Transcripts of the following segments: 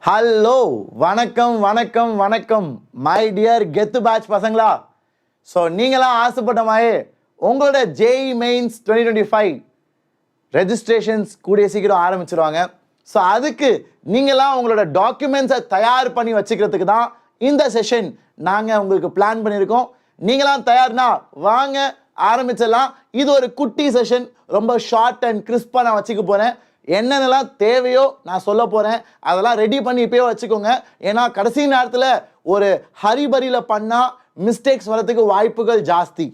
Hello வணக்கம் வணக்கம் வணக்கம் மை டியர் கெத்து பேட்ச் பசங்களா. ஸோ நீங்களாம் ஆசைப்பட்ட மாதிரி உங்களோட ஜேஇ மெயின்ஸ் 2025 ரெஜிஸ்ட்ரேஷன்ஸ் கூடிய சீக்கிரம் ஆரம்பிச்சிருவாங்க. ஸோ அதுக்கு நீங்களாம் உங்களோட டாக்குமெண்ட்ஸை தயார் பண்ணி வச்சுக்கிறதுக்கு தான் இந்த செஷன் நாங்கள் உங்களுக்கு பிளான் பண்ணியிருக்கோம். நீங்களாம் தயார்னா வாங்க ஆரம்பிச்சிடலாம். இது ஒரு குட்டி செஷன், ரொம்ப ஷார்ட் அண்ட் கிறிஸ்பாக நான் வச்சுக்க போகிறேன். என்னென்னலாம் தேவையோ நான் சொல்ல போகிறேன், அதெல்லாம் ரெடி பண்ணி இப்போயே வச்சுக்கோங்க. ஏன்னா கடைசி நேரத்தில் ஒரு ஹரிபரியில் பண்ணால் மிஸ்டேக்ஸ் வரதுக்கு வாய்ப்புகள் ஜாஸ்தி.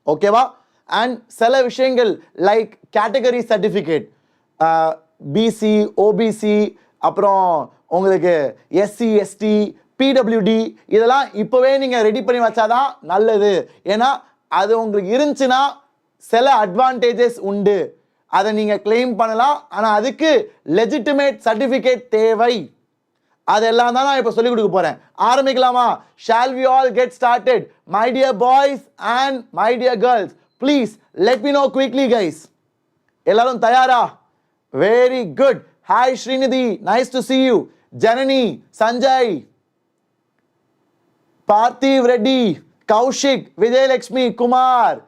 ஓகேவா? அண்ட் சில விஷயங்கள் like category certificate, BC, OBC, அப்புறம் உங்களுக்கு எஸ்சி, எஸ்டி, பிடபிள்யூடி, இதெல்லாம் இப்போவே நீங்கள் ரெடி பண்ணி வச்சாதான் நல்லது. ஏன்னா அது உங்களுக்கு இருந்துச்சுன்னா சில அட்வான்டேஜஸ் உண்டு, அதை நீங்கள் கிளைம் பண்ணலாம். ஆனால் அதுக்கு லெஜிட்டிமேட் சர்டிஃபிகேட் தேவை. அதெல்லாம் தான் நான் இப்போ சொல்லிக் கொடுக்க போகிறேன். ஆரம்பிக்கலாமா? Shall we all get started? My dear boys and my dear girls, please let me know quickly guys. எல்லாரும் தயாரா? Very good. Hi Srinidhi, nice to see you. Janani, Sanjay, Parthiv Reddy, Kaushik, Vijayalakshmi, Kumar,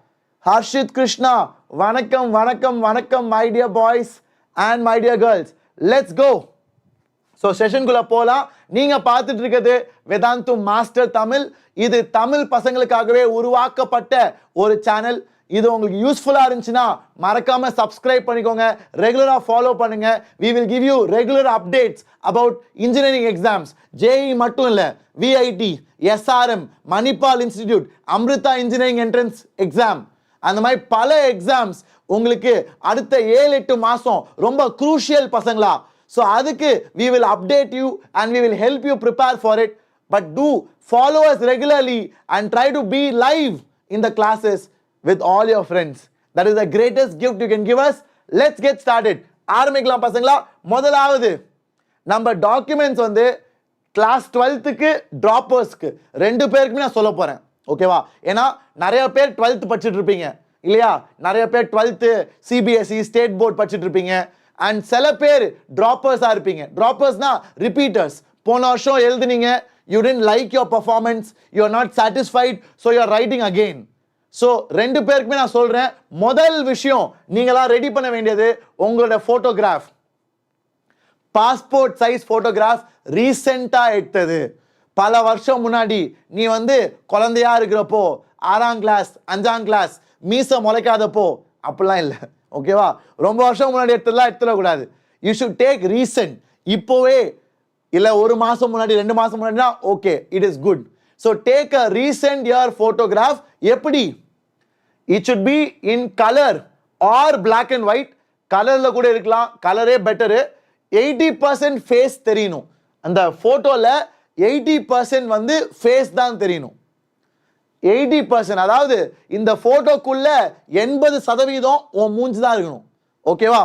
Harshit Krishna, வணக்கம் வணக்கம் வணக்கம் my dear boys and my dear girls. Let's go. So செஷனுக்குள்ள போகலாம். நீங்கள் பார்த்துட்டு இருக்கிறது வேதாந்து மாஸ்டர் தமிழ். இது தமிழ் பசங்களுக்காகவே உருவாக்கப்பட்ட ஒரு சேனல். இது உங்களுக்கு யூஸ்ஃபுல்லாக இருந்துச்சுன்னா மறக்காம சப்ஸ்கிரைப் பண்ணிக்கோங்க, ரெகுலராக ஃபாலோ பண்ணுங்க. We will give you regular updates about engineering exams. JEE மட்டும் இல்லை, VIT, SRM, Manipal institute, Amrita engineering entrance exam, அந்த மாதிரி பல எக்ஸாம்ஸ் உங்களுக்கு அடுத்த 7-8 மாசம் ரொம்ப குரூஷியல் பசங்களா. ஸோ அதுக்கு we will update you and we will help you prepare for it. But do follow us regularly and try to be live in the classes with all your friends. That is the greatest gift you can give us. Let's get started. ஆரம்பிக்கலாம் பசங்களா. முதலாவது நம்ம documents வந்து class 12க்கு ட்ராப்பர்ஸ்க்கு 2 பேருக்குமே நான் சொல்ல போகிறேன். ஓகேவா? ஏன்னா நிறைய பேர் 12th படிச்சுட்டு இருப்பீங்க இல்லையா? நிறைய பேர் 12th சிபிஎஸ்இ ஸ்டேட் போர்ட் படிச்சுட்டு இருப்பீங்க. அண்ட் சில பேர் ட்ராப்பர்ஸாக இருப்பீங்க. ட்ராப்பர்ஸ்னா ரிப்பீட்டர்ஸ். போன வருஷம் எழுதுனீங்க, you tend like your performance, you are not satisfied, so you are writing again. So 2 பேருக்குமே நான் சொல்கிறேன், முதல் விஷயம் நீங்களாம் ரெடி பண்ண வேண்டியது உங்களோட ஃபோட்டோகிராஃப். பாஸ்போர்ட் சைஸ் ஃபோட்டோகிராஃப் ரீசெண்டாக எடுத்தது. பல வருஷம் முன்னாடி நீ வந்து குழந்தையா இருக்கிறப்போ, 6ஆம் கிளாஸ் 5ஆம் கிளாஸ் மீச முளைக்காதப்போ, அப்படிலாம் இல்லை. ஓகேவா? ரொம்ப வருஷம் முன்னாடி எடுத்ததெல்லாம் எடுத்துடக்கூடாது. You should take recent. இப்போவே இல்லை, 1 மாதம் முன்னாடி 2 மாதம் முன்னாடினா okay, it is good. So take a recent year photograph. எப்படி? It should be in colour or black and white. கலரில் கூட இருக்கலாம், கலரே பெட்டரு. 80% ஃபேஸ் தெரியணும். அந்த ஃபோட்டோவில் 80% வந்து ஃபேஸ் தான் தெரியணும். 80%, அதாவது இந்த ஃபோட்டோக்குள்ள 80% உன் மூஞ்சி தான் இருக்கணும். ஓகேவா?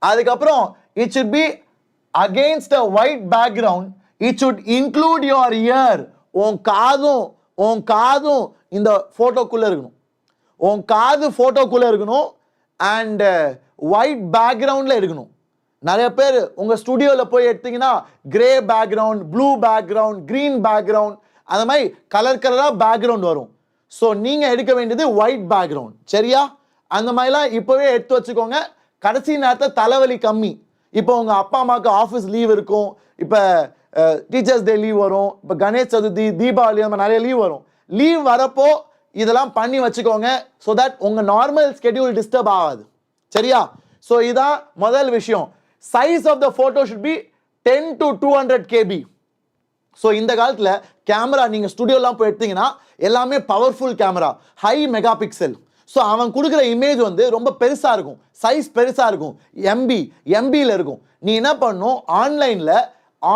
அதுக்கப்புறம் it should B against a white background. It should include your year. உன் காதும் இந்த ஃபோட்டோக்குள்ள இருக்கணும். உன் காது ஃபோட்டோக்குள்ள இருக்கணும் அண்ட் ஒயிட் பேக்ரவுண்டில் இருக்கணும். நிறைய பேர் உங்கள் ஸ்டுடியோவில் போய் எடுத்தீங்கன்னா grey background, blue background, green background, அந்த மாதிரி கலர் கலராக பேக்ரவுண்ட் வரும். ஸோ நீங்கள் எடுக்க வேண்டியது ஒயிட் பேக்ரவுண்ட். சரியா? அந்த மாதிரிலாம் இப்போவே எடுத்து வச்சுக்கோங்க. கடைசி நேரத்தில் தலைவலி கம்மி. இப்போ உங்கள் அப்பா அம்மாவுக்கு ஆஃபீஸ் லீவ் இருக்கும், இப்போ டீச்சர்ஸ் டே லீவ் வரும், இப்போ கணேஷ் சதுர்த்தி, தீபாவளி, அந்த மாதிரி நிறைய லீவ் வரும். லீவ் வரப்போ இதெல்லாம் பண்ணி வச்சுக்கோங்க. ஸோ தட் உங்கள் நார்மல் ஸ்கெடியூல் டிஸ்டர்ப் ஆகாது. சரியா? ஸோ இதான் முதல் விஷயம். Size of the photo should be 10 to 200 KB. So இந்த காலத்தில் கேமரா நீங்கள் ஸ்டுடியோலாம் போய் எடுத்தீங்கன்னா எல்லாமே powerful camera, high mega pixel. So அவன் கொடுக்குற இமேஜ் வந்து ரொம்ப பெருசாக இருக்கும், சைஸ் பெருசாக இருக்கும், எம்பியில் இருக்கும். நீ என்ன பண்ணணும்,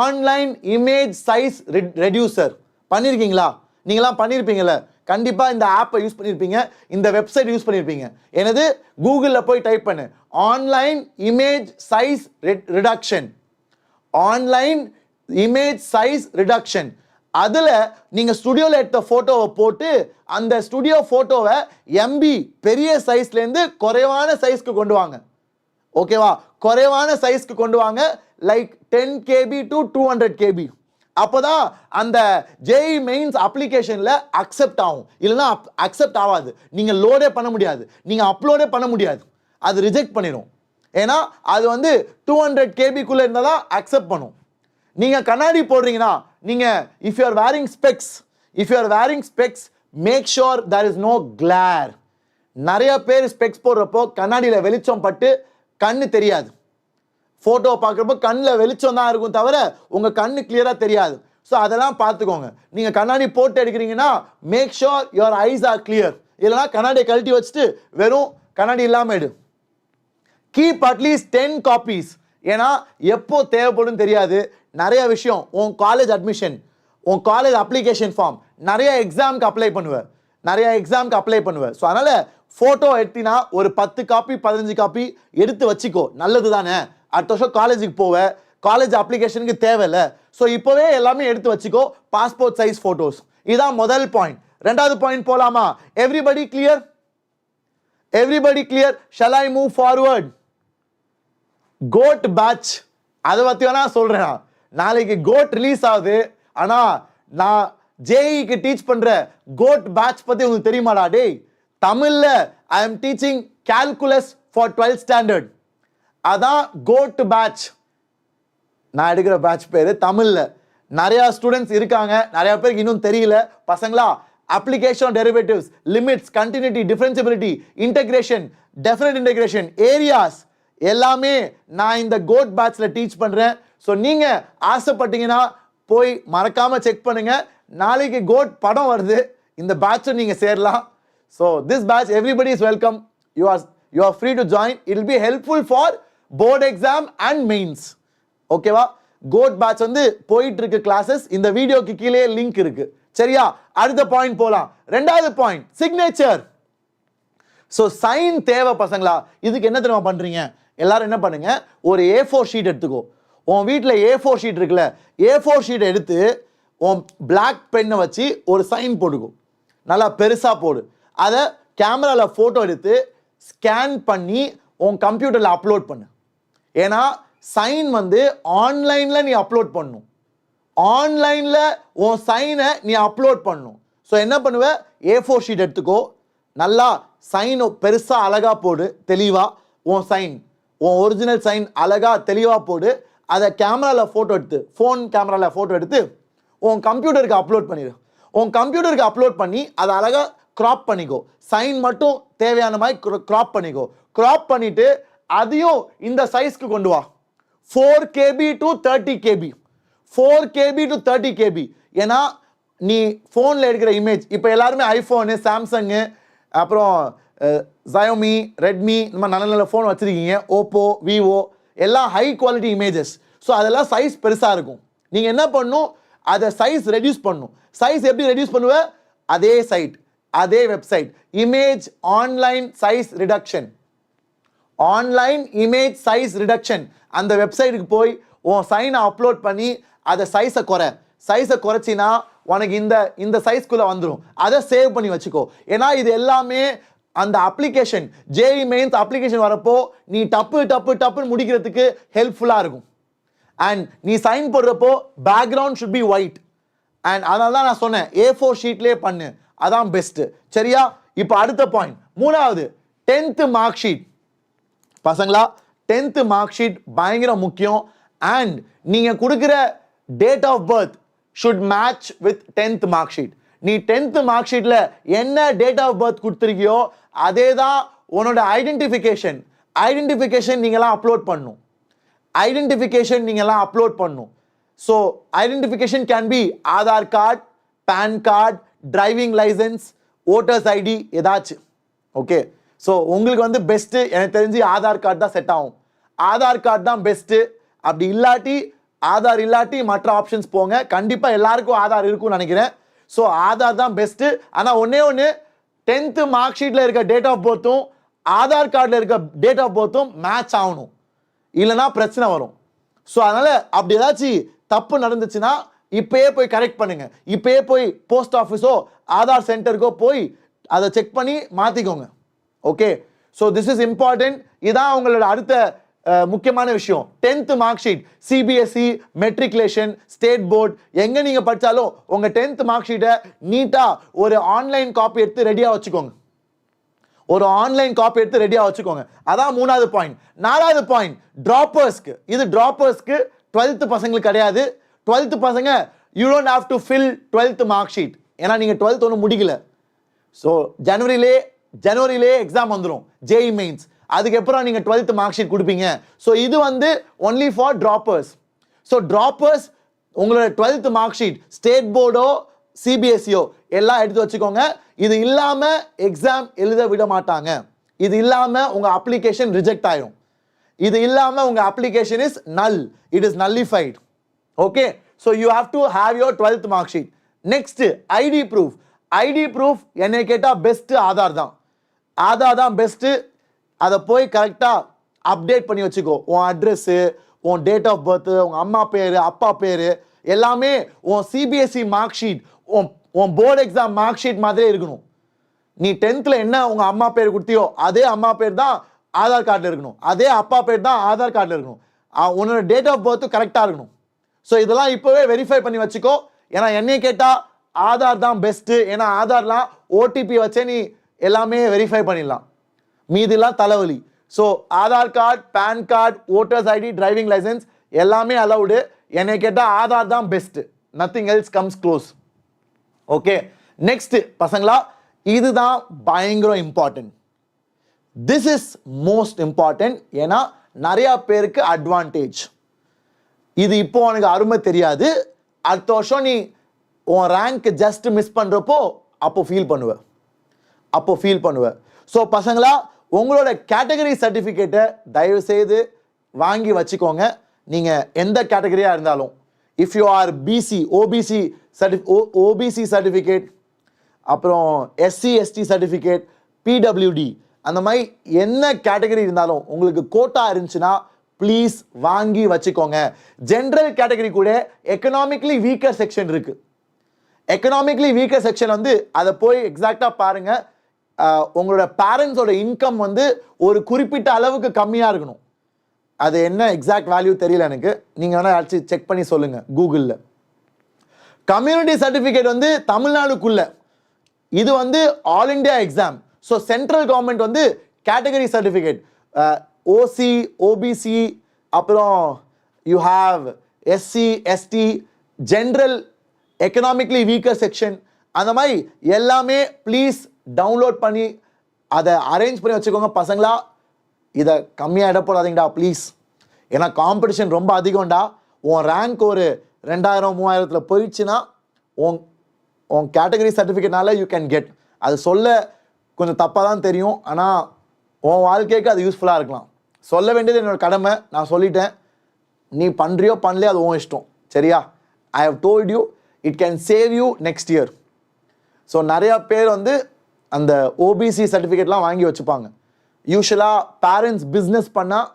ஆன்லைன் இமேஜ் சைஸ் ரெடியூசர் பண்ணியிருக்கீங்களா? நீங்களாம் பண்ணியிருப்பீங்களே, கண்டிப்பாக இந்த ஆப்பை யூஸ் பண்ணியிருப்பீங்க, இந்த வெப்சைட் யூஸ் பண்ணியிருப்பீங்க. எனது கூகுளில் போய் டைப் பண்ணு, online image size reduction. Online image size reduction. அதில் நீங்கள் ஸ்டுடியோவில் எடுத்த ஃபோட்டோவை போட்டு அந்த ஸ்டுடியோ ஃபோட்டோவை எம்பி பெரிய சைஸ்லேருந்து குறைவான சைஸ்க்கு கொண்டு வாங்க. ஓகேவா? குறைவான சைஸ்க்கு கொண்டு வாங்க, லைக் 10 KB to 200 KB. அப்போதான் அந்த ஜேஇ மெயின்ஸ் அப்ளிகேஷன்ல அக்செப்ட் ஆகும். இல்லைன்னா அக்செப்ட் ஆகாது. நீங்க லோடே பண்ண முடியாது, நீங்க அப்லோடே பண்ண முடியாது, அது ரிஜெக்ட் பண்ணிடும். ஏன்னா அது வந்து 200 KBக்குள்ள இருந்தால் தான் அக்செப்ட் பண்ணும். நீங்க கண்ணாடி போடுறீங்கன்னா, நீங்க if you are wearing specs make sure there is no glare. நிறைய பேர் ஸ்பெக்ஸ் போடுறப்போ கண்ணாடியில வெளிச்சம் பட்டு கண்ணு தெரியாது. போட்டோ பார்க்குறப்போ கண்ணில் வெளிச்சம் தான் இருக்கும் தவிர உங்க கண்ணு கிளியரா தெரியாது. ஸோ அதெல்லாம் பார்த்துக்கோங்க. நீங்க கண்ணாடி போட்டு எடுக்கிறீங்கன்னா make sure your eyes are clear. இல்லைன்னா கண்ணாடியை கழட்டி வச்சுட்டு வெறும் கண்ணாடி இல்லாமல் எடு. Keep at least 10 copies. ஏன்னா எப்போ தேவைப்படும் தெரியாது. நிறைய விஷயம், உன் காலேஜ் அட்மிஷன், உன் காலேஜ் அப்ளிகேஷன் ஃபார்ம், நிறைய எக்ஸாமுக்கு அப்ளை பண்ணுவேன். ஸோ அதனால ஃபோட்டோ எடுத்தினா ஒரு 10 காப்பி 15 காப்பி எடுத்து வச்சுக்கோ, நல்லது தானே. அடுத்த வருஷம் காலேஜுக்கு போவேன், காலேஜ் அப்ளிகேஷனுக்கு தேவையில்லை. ஸோ இப்போவே எல்லாமே எடுத்து வச்சுக்கோ, பாஸ்போர்ட் சைஸ் ஃபோட்டோஸ். இதுதான் முதல் பாயிண்ட். ரெண்டாவது பாயிண்ட் போலாமா? Everybody clear? Shall I move forward? கோட் பேட்ச் அதை பற்றி வேணா சொல்கிறேன். நாளைக்கு கோட் ரிலீஸ் ஆகுது. ஆனால் நான் ஜேஇக்கு டீச் பண்ணுற கோட் பேட்ச் பற்றி உங்களுக்கு தெரியுமாடா? டேய், தமிழில் I am teaching calculus for 12th standard. அதான் கோட் பேட்ச். நான் எடுக்கிற பேட்ச் பேர். தமிழில் நிறையா ஸ்டூடெண்ட்ஸ் இருக்காங்க, நிறையா பேருக்கு இன்னும் தெரியல. பசங்களா, application derivatives, limits, continuity, differentiability, integration, definite integration, areas எல்லாமே நான் இந்த கோட் பேட்ச்ல டீச் பண்றேன். ஸோ நீங்க ஆசைப்பட்டீங்கன்னா போய் மறக்காம செக் பண்ணுங்க. நாளைக்கு கோட் படம் வருது, இந்த பேட்சை நீங்க சேரலாம். So this batch everybody is welcome. You are free to join. It will be helpful for board exam and mains. ஓகேவா? கோட் பேட்ச் வந்து போயிட்டு இருக்கு கிளாஸஸ். இந்த வீடியோக்கு கீழே லிங்க் இருக்கு. சரியா? அடுத்த பாயிண்ட் போலாம். ரெண்டாவது பாயிண்ட், சிக்னேச்சர். ஸோ சைன் தேவை பசங்களா. இதுக்கு என்ன தெரியுமா பண்றீங்க? எல்லாரும் என்ன பண்ணுங்க, ஒரு A4 ஷீட் எடுத்துக்கோ. உன் வீட்டில் A4 ஷீட் இருக்குல்ல, A4 ஷீட் எடுத்து உன் பிளாக் பெண்ணை வச்சு ஒரு சைன் போட்டுக்கோ. நல்லா பெருசாக போடு. அதை கேமராவில் ஃபோட்டோ எடுத்து ஸ்கேன் பண்ணி உன் கம்ப்யூட்டரில் அப்லோட் பண்ணு. ஏன்னா சைன் வந்து ஆன்லைனில் நீ அப்லோட் பண்ணணும். ஆன்லைனில் உன் சைனை நீ அப்லோட் பண்ணணும். ஸோ என்ன பண்ணுவ, A4 ஷீட் எடுத்துக்கோ, நல்லா சைன் பெருசாக அழகாக போடு, தெளிவாக உன் சைன், உன் ஒரிஜினல் சைன் அழகாக தெளிவாக போடு. அதை கேமராவில் ஃபோட்டோ எடுத்து, ஃபோன் கேமராவில் ஃபோட்டோ எடுத்து உன் கம்ப்யூட்டருக்கு அப்லோட் பண்ணிடு. உன் கம்ப்யூட்டருக்கு அப்லோட் பண்ணி அதை அழகாக க்ராப் பண்ணிக்கோ. சைன் மட்டும் தேவையான மாதிரி க்ராப் பண்ணிக்கோ. க்ராப் பண்ணிட்டு அதையும் இந்த சைஸ்க்கு கொண்டு வா. 4 KB to 30 KB. 4 KB to 30 KB. ஏன்னா நீ ஃபோனில் எடுக்கிற இமேஜ், இப்போ எல்லாருமே ஐஃபோனு, சாம்சங்கு, அப்புறம் Xiaomi, ரெட்மி, இந்த மாதிரி நல்ல நல்ல ஃபோன் வச்சுருக்கீங்க, ஓப்போ, விவோ, எல்லாம் ஹை குவாலிட்டி இமேஜஸ். ஸோ அதெல்லாம் சைஸ் பெருசாக இருக்கும். நீங்கள் என்ன பண்ணணும், அதை சைஸ் ரெடியூஸ் பண்ணணும். சைஸ் எப்படி ரெடியூஸ் பண்ணுவ? அதே சைட், அதே website, image online size reduction, online image size reduction. அந்த வெப்சைட்டுக்கு போய் உன் சைனை அப்லோட் பண்ணி அதை சைஸை குறைச்சினா உனக்கு இந்த சைஸ்க்குள்ளே வந்துடும். அதை சேவ் பண்ணி வச்சுக்கோ. ஏன்னா இது எல்லாமே அந்த அப்ளிகேஷன், ஜேஇ மெயின்ஸ் அப்ளிகேஷன் வரப்போ நீ டப்புன்னு முடிக்கிறதுக்கு ஹெல்ப்ஃபுல்லாக இருக்கும். அண்ட் நீ சைன் போடுறப்போ background should be white. And அதனால தான் நான் சொன்னேன் A4 ஷீட்லேயே பண்ணு, அதான் பெஸ்ட்டு. சரியா? இப்போ அடுத்த பாயிண்ட், மூணாவது, 10th மார்க் ஷீட். பசங்களா, 10th மார்க் ஷீட் பயங்கர முக்கியம். அண்ட் நீங்கள் கொடுக்குற date of birth should match with 10th mark sheet. நீ 10th மார்க் ஷீட்டில் என்ன டேட் ஆஃப் பர்த் கொடுத்துருக்கியோ அதே தான் உன்னோட ஐடென்டிஃபிகேஷன் நீங்களாம் அப்லோட் பண்ணணும். So identification can be Aadhaar card, PAN card, driving licence, voters ID, ஏதாச்சும். ஓகே, ஸோ உங்களுக்கு வந்து பெஸ்ட்டு எனக்கு தெரிஞ்சு ஆதார் கார்டு தான் செட் ஆகும். ஆதார் கார்டு தான் பெஸ்ட்டு. அப்படி இல்லாட்டி ஆதார் இல்லாட்டி மற்ற ஆப்ஷன்ஸ் போங்க. கண்டிப்பாக எல்லாருக்கும் ஆதார் இருக்கும்னு நினைக்கிறேன். ஸோ ஆதார் தான் பெஸ்ட்டு. ஆனால் ஒன்று 10th மார்க் ஷீட்டில் இருக்க டேட் ஆஃப் பர்த்தும் ஆதார் கார்டில் இருக்க டேட் ஆஃப் பர்த்தும் மேட்ச் ஆகணும், இல்லைனா பிரச்சனை வரும். ஸோ அதனால் அப்படி ஏதாச்சும் தப்பு நடந்துச்சுன்னா இப்பயே போய் கரெக்ட் பண்ணுங்க. இப்பயே போய் போஸ்ட் ஆஃபீஸோ ஆதார் சென்டருக்கோ போய் அதை செக் பண்ணி மாற்றிக்கோங்க. Okay, so this is important. இதான் உங்களோட அடுத்த முக்கியமான விஷயம் 10th mark sheet CBSE matriculation state board எங்க நீங்க படிச்சாலும் உங்க 10th மார்க் ஷீட்டை நீட்டா ஒரு ஆன்லைன் காப்பி எடுத்து ரெடியா வச்சுக்கோங்க. ஒரு ஆன்லைன் காப்பி எடுத்து ரெடியா வச்சுக்கோங்க. அதான் 3வது பாயிண்ட். 4வது பாயிண்ட் டிராப்பர்ஸ்க்கு. இது டிராப்பர்ஸ்க்கு 12th பசங்களுக்கு கிடையாது. 12th பசங்க you don't have to fill 12th mark sheet. ஏன்னா நீங்க 12th ஒன்றும் முடிக்கல. ஸோ ஜனவரியிலே எக்ஸாம் வந்துடும் ஜேஇ மெயின்ஸ். அதுக்கப்புறம் நீங்க 12th மார்க் ஷீட் கொடுப்பீங்க. ஸோ இது வந்து only for droppers. So droppers உங்களோட 12th மார்க் ஷீட் ஸ்டேட் போர்டோ சிபிஎஸ்இயோ எல்லாம் எடுத்து வச்சுக்கோங்க. இது இல்லாம எக்ஸாம் எழுத விட மாட்டாங்க. இது இல்லாம உங்க அப்ளிகேஷன் ரிஜெக்ட் ஆயிடும். இது இல்லாம உங்க application is null. It is nullified. Okay, so you have to have your 12th mark sheet. Next ID proof. ID proof என்னை கேட்டால் பெஸ்ட்டு ஆதார் தான். ஆதார் தான் பெஸ்ட்டு. அதை போய் கரெக்டாக அப்டேட் பண்ணி வச்சுக்கோ. உன் அட்ரெஸ்ஸு, உன் டேட் ஆஃப் பர்த்து, உங்கள் அம்மா பேர், அப்பா பேர் எல்லாமே உன் சிபிஎஸ்இ மார்க் ஷீட், உன் போர்டு எக்ஸாம் மார்க் ஷீட் மாதிரியே இருக்கணும். நீ 10th என்ன உங்கள் அம்மா பேர் கொடுத்தியோ அதே அம்மா பேர் தான் ஆதார் கார்டில் இருக்கணும். அதே அப்பா பேர் தான் ஆதார் கார்டில் இருக்கணும். உன்னோட டேட் ஆஃப் பர்த்து கரெக்டாக இருக்கணும். ஸோ இதெல்லாம் இப்போவே வெரிஃபை பண்ணி வச்சுக்கோ. ஏன்னா என்னை கேட்டால் ஆதார் தான் பெஸ்ட்டு. ஏன்னா ஆதார்லாம் ஓடிபி வச்சே நீ எல்லாமே வெரிஃபை பண்ணிடலாம். மீதிலாம் தலைவலி. So Aadhaar card, PAN card, voters ID, driving licence எல்லாமே அலவுடு. என்னை கேட்டால் ஆதார் தான் best. Nothing else comes close. Okay, next பசங்களா, இதுதான் பயங்கர important. This is most important. ஏன்னா நிறைய பேருக்கு அட்வான்டேஜ். இது இப்போ உனக்கு அருமை தெரியாது. அடுத்த வருஷம் நீ உன் ரேங்க் ஜஸ்ட் மிஸ் பண்றப்போ அப்போ ஃபீல் பண்ணுவ. ஸோ பசங்களா, உங்களோட கேட்டகரி சர்டிஃபிகேட்டை தயவு செய்து வாங்கி வச்சுக்கோங்க. நீங்க எந்த கேட்டகரியா இருந்தாலும், if you are BC, OBC certificate, அப்புறம் எஸ்சி எஸ்டி சர்டிஃபிகேட், பிடபிள்யூடி, அந்த மாதிரி என்ன கேட்டகரி இருந்தாலும் உங்களுக்கு கோட்டா இருந்துச்சுன்னா ப்ளீஸ் வாங்கி வச்சுக்கோங்க. ஜென்ரல் கேட்டகரி கூட எக்கனாமிக்கலி வீக்கர் செக்ஷன் இருக்கு. எக்கனாமிக்கலி வீக்கர் செக்ஷன் வந்து அதை போய் எக்ஸாக்டா பாருங்க. உங்களோட பேரண்ட்ஸோட இன்கம் வந்து ஒரு குறிப்பிட்ட அளவுக்கு கம்மியா இருக்கணும். அது என்ன எக்ஸாக்ட் வேல்யூ தெரியல எனக்கு. நீங்க வேணா யாராச்சும் செக் பண்ணி சொல்லுங்க கூகுளில். கம்யூனிட்டி சர்டிஃபிகேட் வந்து தமிழ்நாடுக்குள்ள, இது வந்து all India exam. So central government வந்து கேட்டகரி சர்டிஃபிகேட் ஓசி, ஓபிசி, அப்புறம் you have SC, ST, general, economically weaker section, அந்த மாதிரி எல்லாமே ப்ளீஸ் டவுன்லோட் பண்ணி அதை அரேஞ்ச் பண்ணி வச்சுக்கோங்க பசங்களா. இதை கம்மியாக இட போடாதீங்கடா ப்ளீஸ். ஏன்னா காம்படிஷன் ரொம்ப அதிகம்டா. உன் ரேங்க் ஒரு 2000-3000 போயிடுச்சுன்னா உன் கேட்டகரி சர்டிஃபிகேட்னால யூ கேன் கெட். அது சொல்ல கொஞ்சம் தப்பாக தான் தெரியும், ஆனால் உன் வாழ்க்கைக்கு அது யூஸ்ஃபுல்லாக இருக்கலாம். சொல்ல வேண்டியது என்னோட கடமை, நான் சொல்லிட்டேன். நீ பண்ணுறியோ பண்ணலையோ அது உன் இஷ்டம், சரியா? I have told you it can save you next year. So நிறையா பேர் வந்து அந்த ஓபிசி சர்டிஃபிகேட்லாம் வாங்கி வச்சுப்பாங்க. யூஸ்வலாக பேரண்ட்ஸ் பிஸ்னஸ் பண்ணால்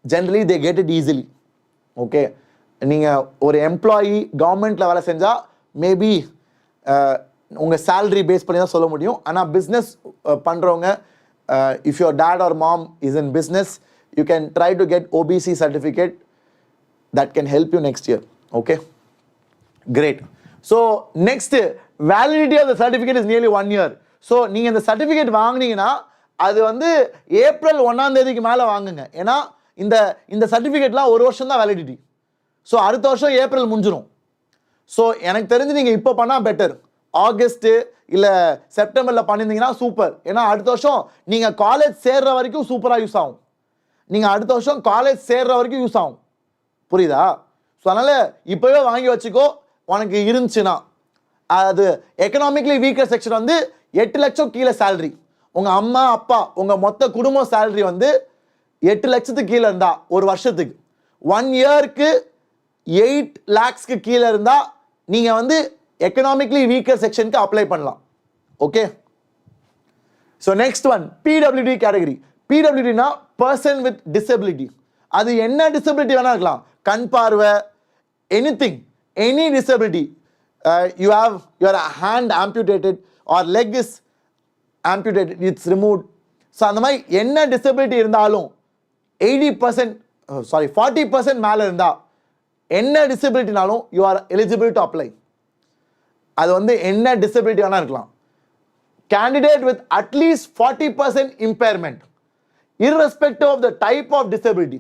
generally they get it easily. Okay, நீங்கள் ஒரு எம்ப்ளாயி கவர்மெண்ட்டில் வேலை செஞ்சால் மேபி உங்கள் சேலரி பேஸ் பண்ணி தான் சொல்ல முடியும். ஆனால் பிஸ்னஸ் பண்ணுறவங்க, if your dad or mom is in business, you can try to get OBC certificate. That can help you next year. Okay, great. So next, validity of the certificate is nearly 1 year. So நீங்கள் இந்த certificate வாங்கினீங்கன்னா அது வந்து April 1ஆம் தேதிக்கு மேலே வாங்குங்க. ஏன்னா இந்த சர்டிஃபிகேட்லாம் 1 வருஷம் தான் வேலிடிட்டி. ஸோ அடுத்த வருஷம் ஏப்ரல் முடிஞ்சிடும். ஸோ எனக்கு தெரிஞ்சு நீங்கள் இப்போ பண்ணால் பெட்டர். ஆகஸ்ட்டு இல்லை செப்டம்பரில் பண்ணியிருந்தீங்கன்னா சூப்பர். ஏன்னா அடுத்த வருஷம் நீங்கள் காலேஜ் சேர்ற வரைக்கும் சூப்பராக யூஸ் ஆகும். நீங்கள் அடுத்த வருஷம் காலேஜ் சேர்ற வரைக்கும் யூஸ் ஆகும். புரியுதா? ஸோ அதனால் இப்போவே வாங்கி வச்சுக்கோ. உனக்கு இருந்துச்சுன்னா அது எக்கனாமிக்லி வீக்கர் செக்ஷன் வந்து 8 லட்சம் கீழே சேலரி, உங்கள் அம்மா அப்பா உங்கள் மொத்த குடும்ப சேலரி வந்து 8 லட்சத்துக்கு கீழே இருந்தால் ஒரு வருஷத்துக்கு 1 இயருக்கு 8 lakhsக்கு கீழே இருந்தால் நீங்கள் வந்து எக்கனாமிக்லி வீக்கர் செக்ஷனுக்கு அப்ளை பண்ணலாம். Okay, so next one, PWD category. பிடபிள்யூடினா பர்சன் வித் டிசபிலிட்டி. அது என்ன டிசபிலிட்டி வேணா இருக்கலாம், கண் பார்வை, anything, any disability. You have your hand amputated or leg is amputated, it's removed. So அந்த மாதிரி என்ன டிசபிலிட்டி இருந்தாலும் 40% மேலே இருந்தால் என்ன டிசபிலிட்டினாலும் you are eligible to apply. அது வந்து என்ன டிசபிலிட்டி வேணா இருக்கலாம். Candidate with at least 40% impairment irrespective of the type of disability,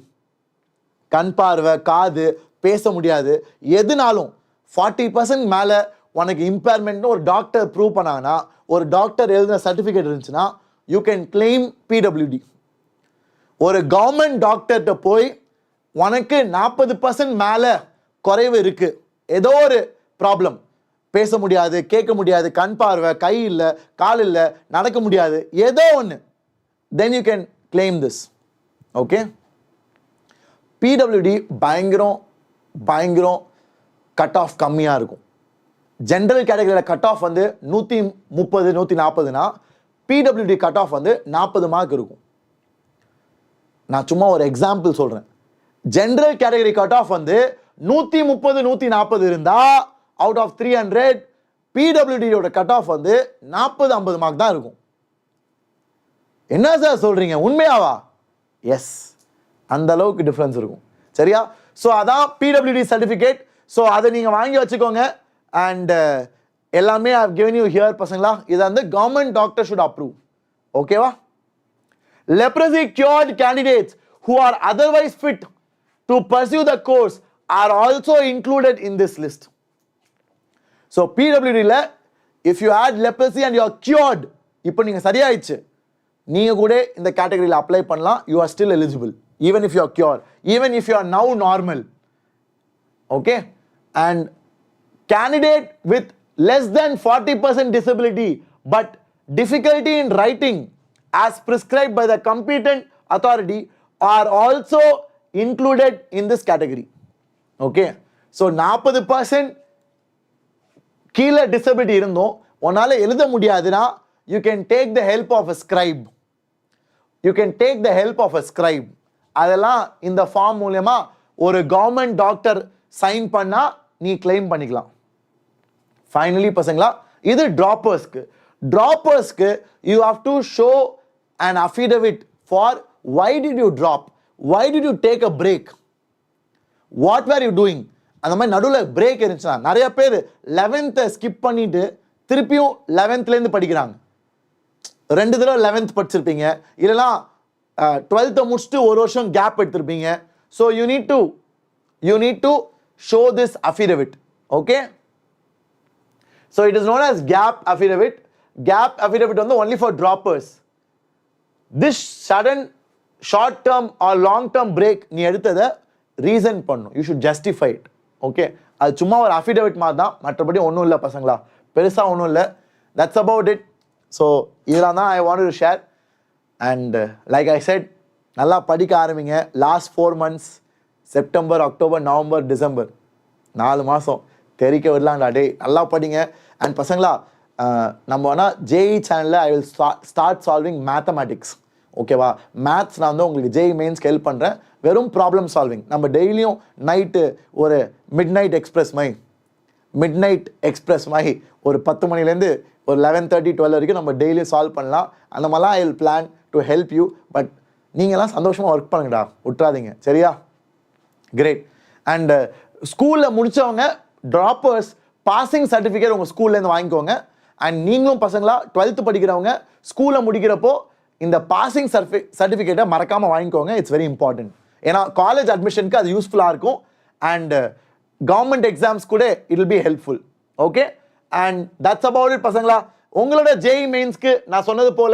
கண் பார்வை, காது, பேச முடியாது, எதுனாலும் 40% மேலே உனக்கு இம்பேர்மெண்ட்னு ஒரு டாக்டர் ப்ரூவ் பண்ணாங்கன்னா, ஒரு டாக்டர் எழுதின சர்டிஃபிகேட் இருந்துச்சுன்னா யூ கேன் கிளைம் PWD. ஒரு கவர்மெண்ட் டாக்டர்கிட்ட போய் உனக்கு 40% மேலே குறைவு இருக்குது, ஏதோ ஒரு ப்ராப்ளம், பேச முடியாது, கேட்க முடியாது, கண் பார்வை, கை இல்லை, கால் இல்லை, நடக்க முடியாது, ஏதோ ஒன்று, then you can claim this. Okay? PWD பயங்கரம் கட் ஆஃப் கம்மியாக இருக்கும். ஜென்ரல் கேட்டகரியில் கட் ஆஃப் வந்து 130 140னா PWD கட் ஆஃப் வந்து 40 மார்க் இருக்கும். நான் சும்மா ஒரு எக்ஸாம்பிள் சொல்கிறேன். ஜென்ரல் கேட்டகரி கட் ஆஃப் வந்து 130 140 இருந்தால் அவுட் ஆஃப் 300 PWDயோட கட் ஆஃப் வந்து 40-50 மார்க் தான் இருக்கும். என்ன சார் சொல்கிறீங்க, உண்மையாவா? எஸ், அந்த அளவுக்கு டிஃப்ரென்ஸ் இருக்கும். சரியா? ஸோ அதான் PWD சர்டிஃபிகேட். ஸோ அதை நீங்கள் வாங்கி வச்சுக்கோங்க. அண்ட் எல்லாமே I have given you here பசங்களா. இதை வந்து கவர்மெண்ட் டாக்டர் ஷுட் அப்ரூவ். ஓகேவா? Leprosy cured candidates who are otherwise fit to pursue the course are also included in this list. So PWD-ல if you had leprosy and you are cured, இப்போ நீங்கள் சரியாயிடுச்சு, நீங்கள் கூட இந்த கேட்டகரியில் அப்ளை பண்ணலாம். you are still eligible even if you are cured, even if you are now normal. Okay? And candidate with less than 40% disability but difficulty in writing as prescribed by the competent authority are also included in this category. Okay? So 40% கீழே disability இருந்தோம், உன்னால் எழுத முடியாதுன்னா you can take the help of a scribe. You can take the help of a scribe. அதெல்லாம் இந்த form மூலமா ஒரு government doctor sign பண்ணா நீ கிளைம் பண்ணிக்கலாம். ஃபைனலி பசங்களா, இது ட்ராப்பர்ஸ்க்கு you have to show an affidavit for why did you drop, why did you take a break, what were you doing. அந்த மாதிரி நடுவில் பிரேக் இருந்துச்சுன்னா, நிறைய பேர் 11th ஸ்கிப் பண்ணிட்டு திருப்பியும் 11th படிக்கிறாங்க. 2 தடவை 11th படிச்சிருப்பீங்க, இல்லைனா 12th முடிச்சுட்டு ஒரு வருஷம் கேப் எடுத்திருப்பீங்க. So you need to show this affidavit. ஓகே? So it is known as gap affidavit. Gap affidavit வந்து only for droppers. This sudden short term or long term break நீ எடுத்ததை ரீசன் பண்ணும். You should justify it. Okay? அது சும்மா ஒரு affidavit மாதிரி தான், மற்றபடி ஒன்றும் இல்லை பசங்களா, பெருசாக ஒன்றும் இல்லை. That's about it. ஸோ இதெல்லாம் தான் I want to share. And like I set, நல்லா படிக்க ஆரம்பிங்க. Last 4 months, September, October, November, December, 4 மாதம் தெரிக்க விடலாம்டா டே, நல்லா படிங்க. அண்ட் பசங்களா, நம்ம வேணால் JEE சேனலில் I will start solving mathematics. ஓகேவா? மேத்ஸ் நான் வந்து உங்களுக்கு JEE மெயின்ஸ்க்கு ஹெல்ப் பண்ணுறேன். வெறும் ப்ராப்ளம் சால்விங். நம்ம டெய்லியும் நைட்டு ஒரு மிட் நைட் எக்ஸ்பிரஸ் மாதிரி ஒரு 10 மணிலேருந்து ஒரு 11:30 12 வரைக்கும் நம்ம டெய்லியும் சால்வ் பண்ணலாம். அந்த மாதிரிலாம் I will plan to help you. But நீங்கள்லாம் சந்தோஷமாக ஒர்க் பண்ணுங்கடா, விட்றாதீங்க. சரியா? கிரேட். அண்ட் ஸ்கூலில் முடித்தவங்க ட்ராப்பர்ஸ் பாசிங் சர்டிஃபிகேட் உங்கள் ஸ்கூல்லேருந்து வாங்கிக்கோங்க. அண்ட் நீங்களும் பசங்களா 12th படிக்கிறவங்க ஸ்கூலில் முடிக்கிறப்போ இந்த பாசிங் சர்டிஃபிகேட்டை மறக்காமல் வாங்கிக்கோங்க. It's very important. ஏன்னா காலேஜ் அட்மிஷனுக்கு அது யூஸ்ஃபுல்லாக இருக்கும். அண்ட் கவர்மெண்ட் எக்ஸாம்ஸ் கூட it will be helpful. Okay? And that's about it பசங்களா. உங்களோட JEE மெயின்ஸ்க்கு நான் சொன்னது போல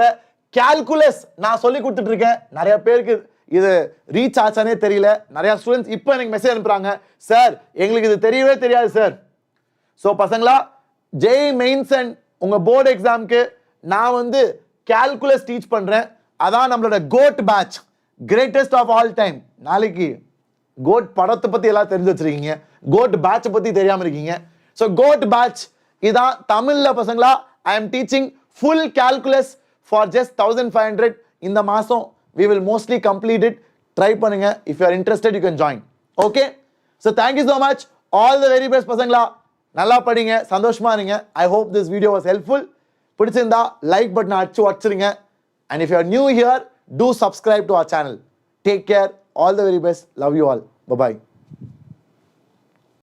கால்குலஸ் நான் சொல்லி கொடுத்துட்ருக்கேன். நிறைய பேருக்கு இது ரீச் ஆச்சானே தெரியல. நிறையா ஸ்டூடெண்ட்ஸ் இப்போ எனக்கு மெசேஜ் அனுப்புகிறாங்க, சார் எங்களுக்கு இது தெரியவே தெரியாது சார். ஸோ பசங்களா, JEE மெயின்ஸ் அண்ட் உங்கள் போர்டு எக்ஸாமுக்கு நான் வந்து கால்குலஸ் டீச் பண்ணுறேன். அதான் நம்மளோட GOAT batch, greatest of all time. நாளைக்கு கோட் படத்தை பற்றி எல்லாம் தெரிஞ்சு வச்சுருக்கீங்க, கோட் பேட்சை பற்றி தெரியாமல் இருக்கீங்க. ஸோ கோட் பேட்ச் இதான் தமிழில் பசங்களா. I am teaching full calculus for just 1500. இந்த மாதம் we will mostly complete it. Try பண்ணுங்க. if you are interested you can join. okay? so thank you so much. all the very best பசங்களா. நல்லா படிங்க, சந்தோஷமா இருங்க. I hope this video was helpful. பிடிச்சிருந்தா like button அடிச்சு வச்சிருங்க. and if you are new here, do subscribe to our channel. Take care, all the very best, love you all, bye bye.